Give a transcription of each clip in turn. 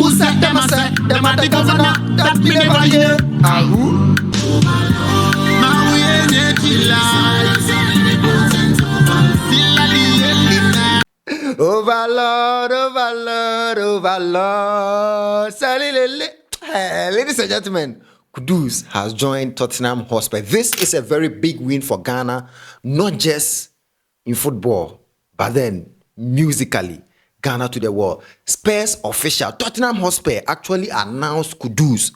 Who said them a say? Them a the governor that me never hear. Who? Now we ain't yet Overlord, overlord, overlord. Ladies and gentlemen, Kudus has joined Tottenham Hotspur. This is a very big win for Ghana, not just in football, but then musically. Ghana to the world. Spurs official Tottenham Hotspur actually announced Kudus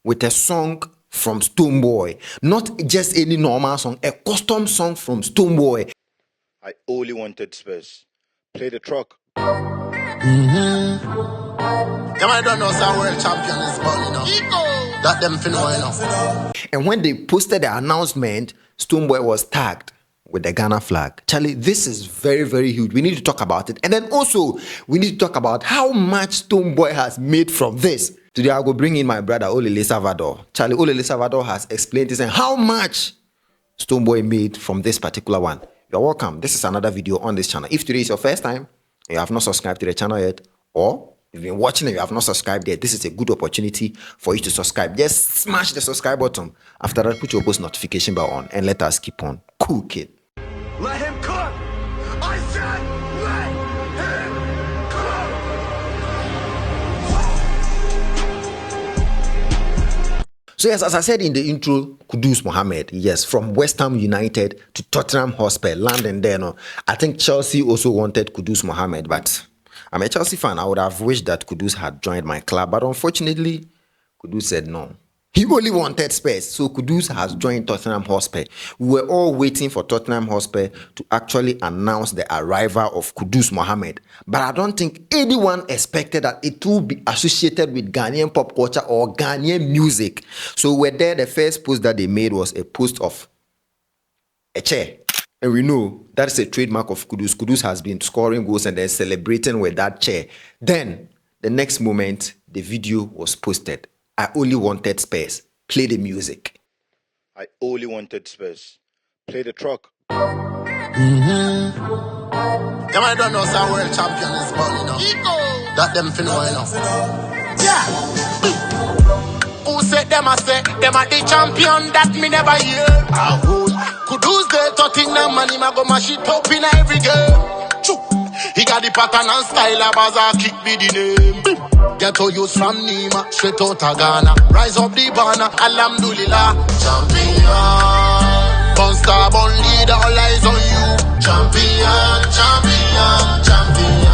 with a song from Stonebwoy. Not just any normal song, a custom song from Stonebwoy. I only wanted Spurs. Play the truck. I don't know some world champion is ball, you know. That them finna, you know. And when they posted the announcement, Stonebwoy was tagged with the Ghana flag. Charlie, this is very, very huge. We need to talk about it. And then also, we need to talk about how much Stonebwoy has made from this. Today, I'll go bring in my brother, Olele Salvador. Charlie, Olele Salvador has explained this and how much Stonebwoy made from this particular one. You're welcome. This is another video on this channel. If today is your first time, you have not subscribed to the channel yet, or you've been watching and you have not subscribed yet, this is a good opportunity for you to subscribe. Just smash the subscribe button. After that, put your post notification bell on and let us keep on cooking. Let him cook! I said let him cook! So yes, as I said in the intro, Kudus Mohammed, yes, from West Ham United to Tottenham Hotspur, landing there. No, I think Chelsea also wanted Kudus Mohammed, but I'm a Chelsea fan. I would have wished that Kudus had joined my club, but unfortunately, Kudus said no. He only wanted Spurs, so Kudus has joined Tottenham Hotspur. We were all waiting for Tottenham Hotspur to actually announce the arrival of Kudus Mohammed. But I don't think anyone expected that it will be associated with Ghanaian pop culture or Ghanaian music. So we're there, the first post that they made was a post of a chair. And we know that is a trademark of Kudus. Kudus has been scoring goals and then celebrating with that chair. Then, the next moment, the video was posted. I only wanted Spurs. Play the music. I only wanted Spurs. Play the truck. I don't know some world champion is ball, you know. That them finna, you know. Yeah. Who said them a say? Them a the champion that me never hear. Kudus the Tottenham and him a go mash it up in every game. He got the pattern and style of bazaar kick be the name. Get to use from Nima, straight out of Ghana. Rise up the banner, alhamdulillah. Champion, born star, born leader, all eyes on you. Champion, champion, champion.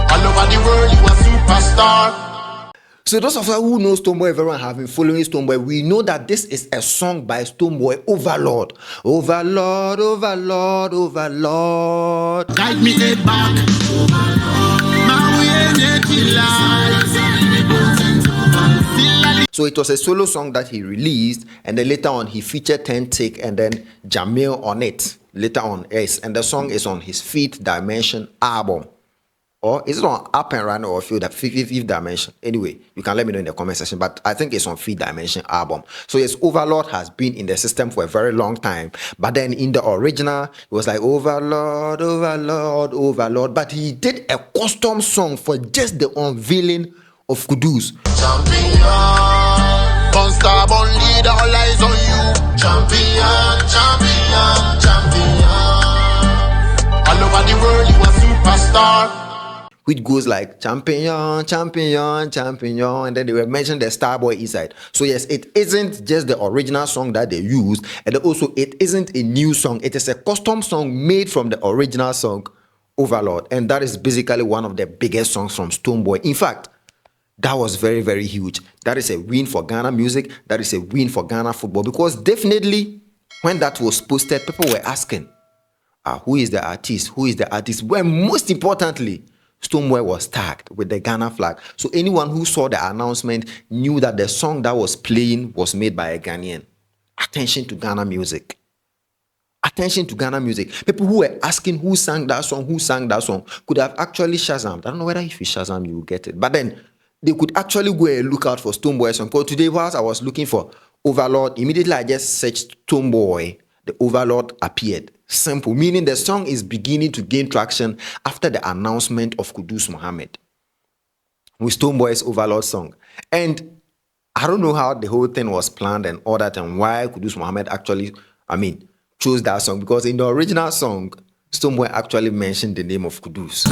All over the world, you a superstar. So those of us who know Stonebwoy, everyone have been following Stonebwoy, we know that this is a song by Stonebwoy, Overlord. Overlord, overlord, overlord. Guide me head back. So it was a solo song that he released, and then later on he featured Trendz and then Jamil on it. Later on, yes, and the song is on his Fifth Dimension album. Or is it on Up and Run or Fifth Dimension? Anyway, you can let me know in the comment section, but I think it's on Fifth Dimension album. So yes, Overlord has been in the system for a very long time. But then in the original, it was like Overlord, Overlord, Overlord. But he did a custom song for just the unveiling of Kudus. Champion, born star, born leader, all eyes on you. Champion, champion, champion. All over the world, you a superstar. Which goes like champion, champion, champion, and then they were mentioning the Starboy inside. So yes, it isn't just the original song that they used, and also it isn't a new song. It is a custom song made from the original song, Overlord, and that is basically one of the biggest songs from Stonebwoy. In fact, that was very, very huge. That is a win for Ghana music. That is a win for Ghana football, because definitely when that was posted, people were asking, who is the artist? Who is the artist? Well, most importantly, Stonebwoy was tagged with the Ghana flag. So anyone who saw the announcement knew that the song that was playing was made by a Ghanaian. Attention to Ghana music. Attention to Ghana music. People who were asking who sang that song, could have actually Shazammed. I don't know whether if you Shazam, you will get it. But then they could actually go and look out for Stonebwoy song. Because today, whilst I was looking for Overlord, immediately I just searched Stonebwoy. The Overlord appeared. Simple, meaning the song is beginning to gain traction after the announcement of Kudus Mohammed. with Stonebwoy's Overlord song. And I don't know how the whole thing was planned and all that, and why Kudus Mohammed actually, chose that song, because in the original song, Stonebwoy actually mentioned the name of Kudus.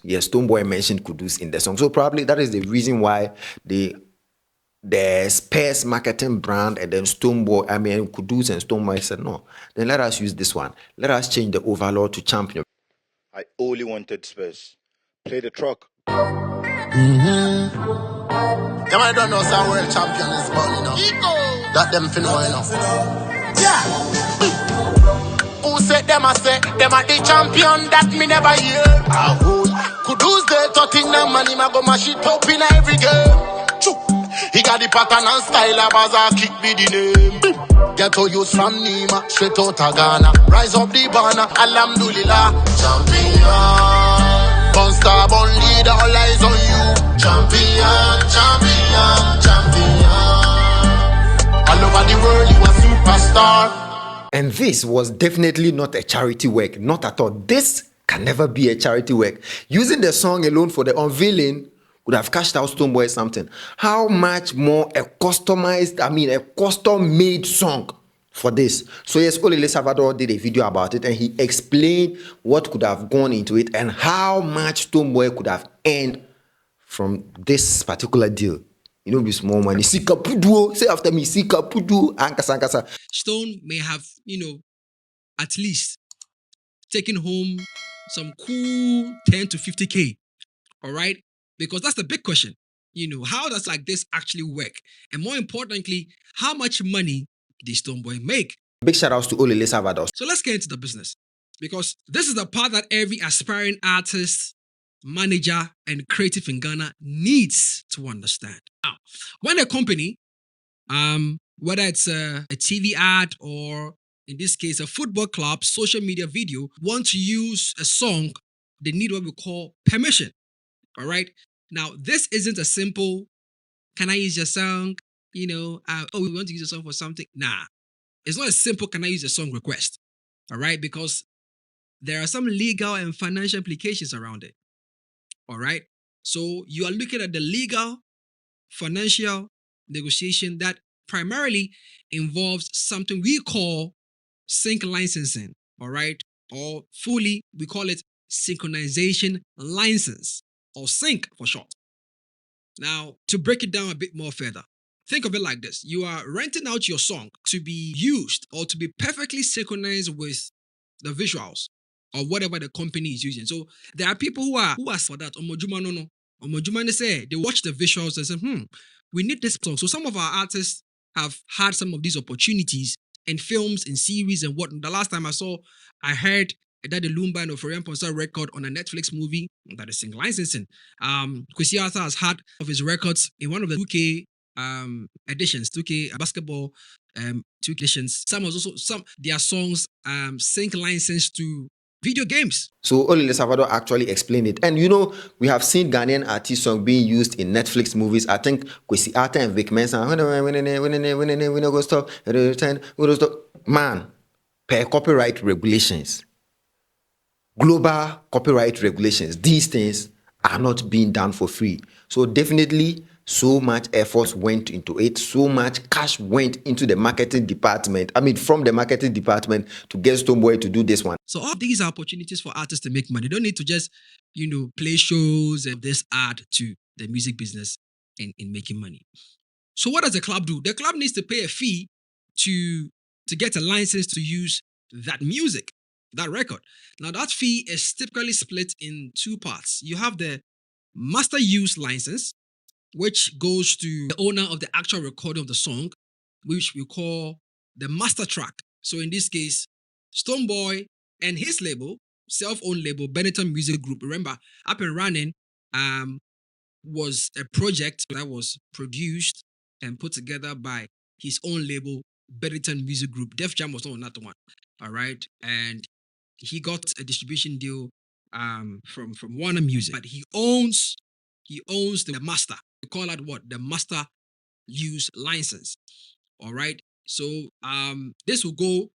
Yes, Stonebwoy mentioned Kudus in the song, so probably that is the reason why the Spurs marketing brand and then Stonebwoy, Kudus and Stonebwoy said no. Then let us use this one. Let us change the Overlord to Champion. I only wanted Spurs. Play the truck. Yeah, I don't know some world champion is born, you know. That them fin know, you know. Yeah. Who said them a say, them are the champion that me never hear. Who could lose the Tottenham and him a go mash it up in every game. He got the pattern and style of as a kick be the name. Get to use from Nima, straight out of Ghana. Rise up the banner, alhamdulillah. Champion. Born star, born leader, all eyes on you. Champion, champion, champion. All over the world, you a superstar. And this was definitely not a charity work, not at all. This can never be a charity work. Using the song alone for the unveiling would have cashed out Stonebwoy something. How much more a customized, a custom-made song for this? So yes, Olele Salvador did a video about it and he explained what could have gone into it and how much Stonebwoy could have earned from this particular deal. You know, be small money. Sika pudu. Say after me, Sika pudu. Ankasa. Stone may have, at least taken home some cool 10 to 50K. All right? Because that's the big question. How does like this actually work? And more importantly, how much money did Stonebwoy make? Big shout outs to Olele Salvador. So let's get into the business. Because this is the part that every aspiring artist, manager, and creative in Ghana needs to understand. Now, when a company, whether it's a TV ad or in this case a football club social media video, want to use a song, they need what we call permission. All right. Now, this isn't a simple, can I use your song? We want to use your song for something. Nah, it's not a simple, can I use your song request? All right. Because there are some legal and financial implications around it. All right. So you are looking at the legal, financial negotiation that primarily involves something we call sync licensing. All right. Or fully, we call it synchronization license, or sync for short. Now, to break it down a bit more further, think of it like this. You are renting out your song to be used or to be perfectly synchronized with the visuals or whatever the company is using. So there are people who are for that. Omojuma say they watch the visuals and say, we need this song. So some of our artists have had some of these opportunities in films, in series, and what. The last time I heard that the Lumba and Oforian Ponsa record on a Netflix movie that is sync licensing. Kwesi Arthur has had of his records in one of the 2K editions, 2K basketball 2K editions. Some their songs sync licensed to video games. So Olele Salvador actually explained it. And we have seen Ghanaian artist song being used in Netflix movies. I think Kwesi Arthur and Vic Mensa. Man, per copyright regulations, global copyright regulations, these things are not being done for free. So definitely so much effort went into it, so much cash went into the marketing department. From the marketing department to get Stonebwoy to do this one. So all these are opportunities for artists to make money. They don't need to just, play shows and this add to the music business in making money. So what does the club do? The club needs to pay a fee to get a license to use that music, that record. Now that fee is typically split in two parts. You have the master use license, which goes to the owner of the actual recording of the song, which we call the master track. So in this case, Stonebwoy and his label, self-owned label, Benetton Music Group, remember, Up and Running was a project that was produced and put together by his own label, Benetton Music Group. Def Jam was not on that one, all right? And he got a distribution deal from Warner Music, but he owns the master. We call that what? The master use license. All right. So this will go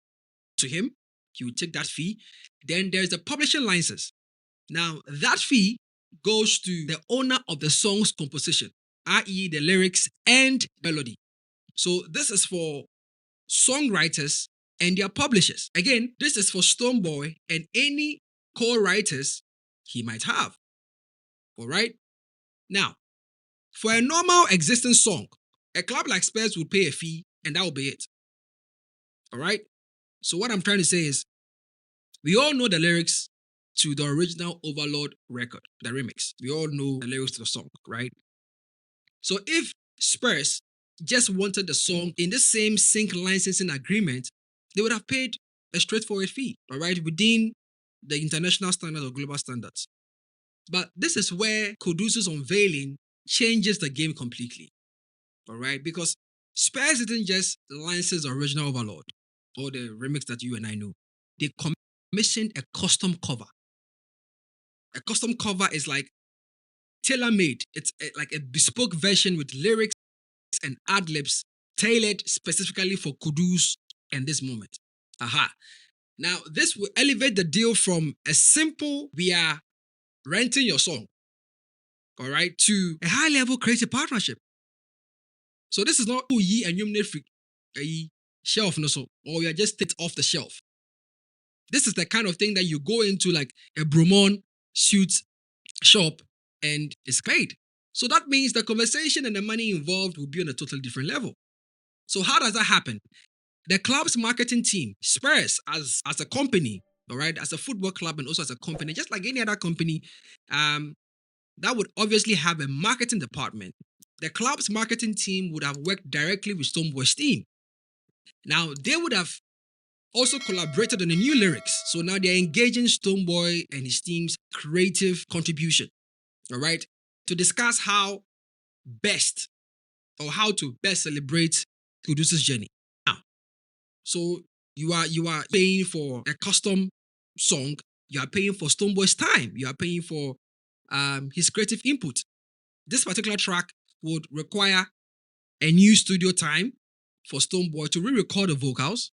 to him. He will take that fee. Then there's the publishing license. Now, that fee goes to the owner of the song's composition, i.e., the lyrics and melody. So, this is for songwriters and their publishers. Again, this is for Stonebwoy and any co-writers he might have. All right? Now, for a normal existing song, a club like Spurs would pay a fee and that will be it. All right? So what I'm trying to say is, we all know the lyrics to the original Overlord record, the remix. We all know the lyrics to the song, right? So if Spurs just wanted the song in the same sync licensing agreement, they would have paid a straightforward fee, all right, within the international standards or global standards. But this is where Kudus' unveiling changes the game completely, all right? Because Spurs didn't just license the original Overlord or the remix that you and I know. They commissioned a custom cover. A custom cover is like tailor-made. It's like a bespoke version with lyrics and ad-libs tailored specifically for Kudus and this moment. Aha. Now, this will elevate the deal from a simple, we are renting your song, all right, to a high-level creative partnership. So this is not who ye and you shelf no so, or you are just take off the shelf. This is the kind of thing that you go into like a Bromon suit shop and it's paid. So that means the conversation and the money involved will be on a totally different level. So how does that happen? The club's marketing team, Spurs, as a company, all right, as a football club and also as a company, just like any other company, that would obviously have a marketing department. The club's marketing team would have worked directly with Stonebwoy's team. Now, they would have also collaborated on the new lyrics. So now they're engaging Stonebwoy and his team's creative contribution, all right, to discuss how to best celebrate Kudus' journey. Now, so you are paying for a custom song, you are paying for Stonebwoy's time, you are paying for his creative input. This particular track would require a new studio time for Stonebwoy to re-record the vocals,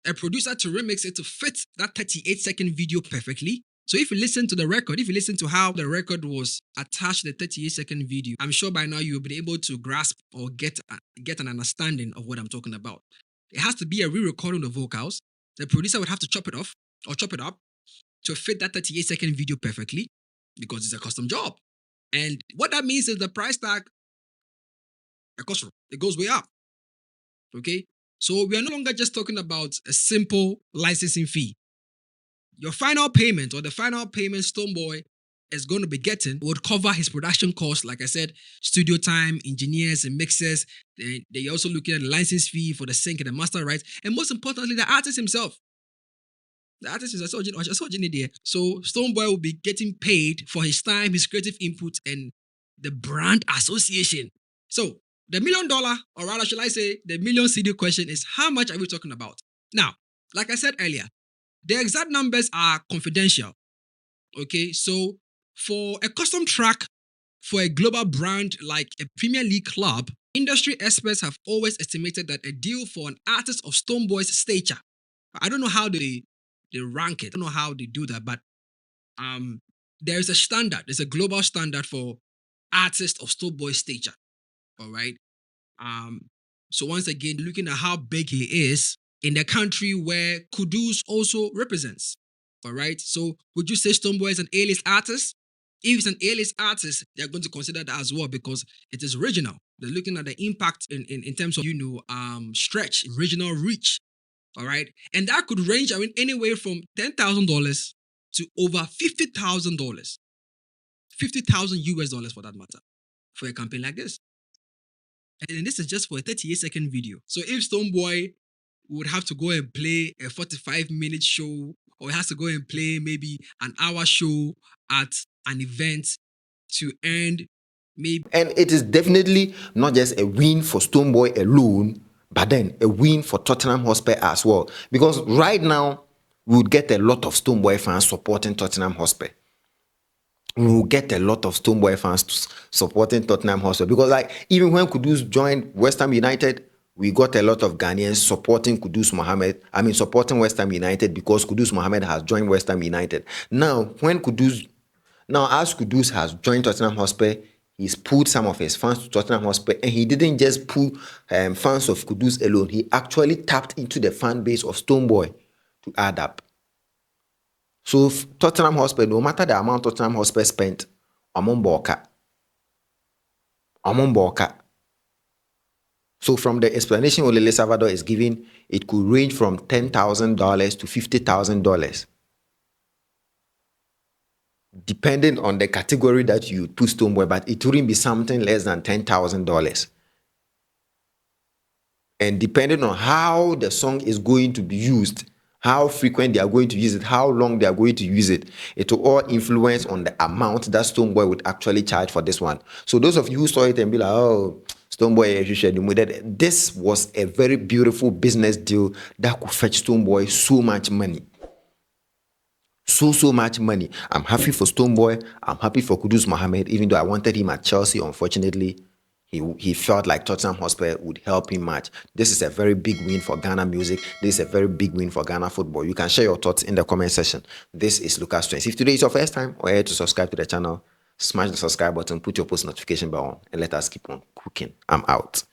a producer to remix it to fit that 38-second video perfectly. So if you listen to the record, if you listen to how the record was attached to the 38-second video, I'm sure by now you'll be able to grasp or get an understanding of what I'm talking about. It has to be a re-recording of the vocals. The producer would have to chop it off or chop it up to fit that 38-second video perfectly because it's a custom job. And what that means is the price tag, it goes way up. Okay? So we are no longer just talking about a simple licensing fee. Your final payment or the final payment Stonebwoy is going to be getting would cover his production costs. Like I said, studio time, engineers and mixers. They're also looking at the license fee for the sync and the master rights. And most importantly, the artist himself. The artist is also there. So Stonebwoy will be getting paid for his time, his creative input, and the brand association. So the $1 million, or rather, shall I say, the million CD question is, how much are we talking about? Now, like I said earlier, the exact numbers are confidential. Okay, so for a custom track for a global brand like a Premier League club, industry experts have always estimated that a deal for an artist of Stonebwoy's stature, I don't know how they rank it, I don't know how they do that, but there is a standard, there's a global standard for artists of Stonebwoy's stature. All right. So once again, looking at how big he is in the country where Kudus also represents. All right. So would you say Stonebwoy is an A-list artist? If it's an A-list artist, they're going to consider that as well because it is regional. They're looking at the impact in terms of, stretch, regional reach. All right. And that could range anywhere from $10,000 to over $50,000. 50,000 US dollars for that matter, for a campaign like this. And this is just for a 38-second video. So if Stonebwoy would have to go and play a 45-minute show, or he has to go and play maybe an hour show at an event to earn maybe... And it is definitely not just a win for Stonebwoy alone, but then a win for Tottenham Hotspur as well. Because right now, we would get a lot of Stonebwoy fans supporting Tottenham Hotspur. We will get a lot of Stonebwoy fans supporting Tottenham Hotspur because, like, even when Kudus joined West Ham United, we got a lot of Ghanaians supporting supporting West Ham United because Kudus Mohammed has joined West Ham United. Now, as Kudus has joined Tottenham Hotspur, he's pulled some of his fans to Tottenham Hotspur, and he didn't just pull fans of Kudus alone. He actually tapped into the fan base of Stonebwoy to add up. So Tottenham Hotspur, no matter the amount Tottenham Hotspur spent, Amon Boka. So from the explanation Olele Salvador is giving, it could range from $10,000 to $50,000. Depending on the category that you put Stonebwoy, but it wouldn't be something less than $10,000. And depending on how the song is going to be used, how frequent they are going to use it, how long they are going to use it, it will all influence on the amount that Stonebwoy would actually charge for this one. So those of you who saw it and be like, oh, Stonebwoy, this was a very beautiful business deal that could fetch Stonebwoy so much money. So much money. I'm happy for Stonebwoy. I'm happy for Kudus Mohammed, even though I wanted him at Chelsea. Unfortunately, he felt like Tottenham Hotspur would help him much. This is a very big win for Ghana music. This is a very big win for Ghana football. You can share your thoughts in the comment section. This is Lucas Trendz. If today is your first time or here to subscribe to the channel, smash the subscribe button, put your post notification bell on, and let us keep on cooking. I'm out.